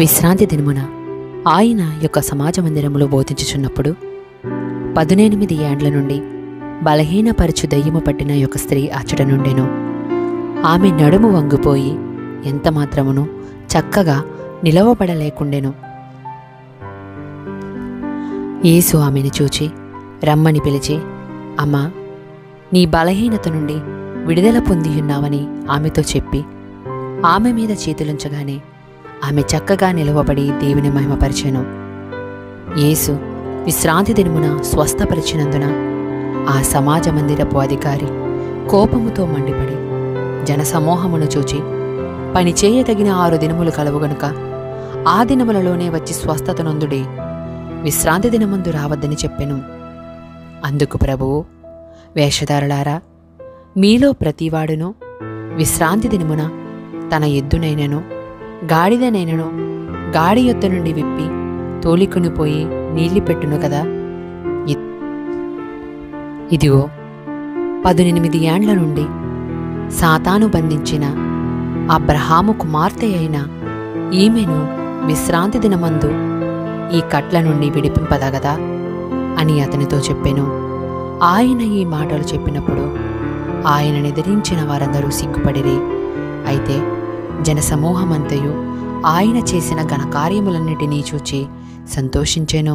విశ్రాంతి దినమున ఆయన యొక్క సమాజ మందిరములో బోధించుచున్నప్పుడు 18 ఏండ్ల నుండి బలహీనపరచు దయ్యము పట్టిన యొక్క స్త్రీ అచ్చట నుండెను. ఆమె నడుము వంగిపోయి ఎంతమాత్రమును చక్కగా నిలవబడలేకుండెను. యేసు ఆమెను చూచి రమ్మని పిలిచి, అమ్మా, నీ బలహీనత నుండి విడుదల పొందియున్నావని ఆమెతో చెప్పి ఆమె మీద చేతులుంచగానే ఆమె చక్కగా నిలవబడి దేవుని మహిమపరిచెను. యేసు విశ్రాంతి దినమున స్వస్థపరిచినందున ఆ సమాజ మందిరపు అధికారి కోపముతో మండిపడి జనసమూహమును చూచి, పని చేయదగిన 6 దినములు కలవు గనుక ఆ దినములలోనే వచ్చి స్వస్థత నొందుడి, విశ్రాంతి దినమందు రావద్దని చెప్పెను. అందుకు ప్రభువు, వేషధారులారా, మీలో ప్రతివాడును విశ్రాంతి దినమున తన ఎద్దునైనను గాడిదనైనను గాడి యొద్ద నుండి విప్పి తోలికొని పోయి నీళ్లు పెట్టును కదా. ఇదిగో 18 ఏండ్ల నుండి సాతాను బంధించిన అబ్రహాము కుమార్తె అయిన ఈమెను విశ్రాంతి దినమందు ఈ కట్ల నుండి విడిపింపదగదా అని అతనితో చెప్పెను. ఆయన ఈ మాటలు చెప్పినప్పుడు ఆయనను ఎదిరించిన వారందరూ సిగ్గుపడిరి. అయితే జనసమూహమంతయు ఆయన చేసిన ఘనకార్యములన్నిటినీ చూచి సంతోషించెను.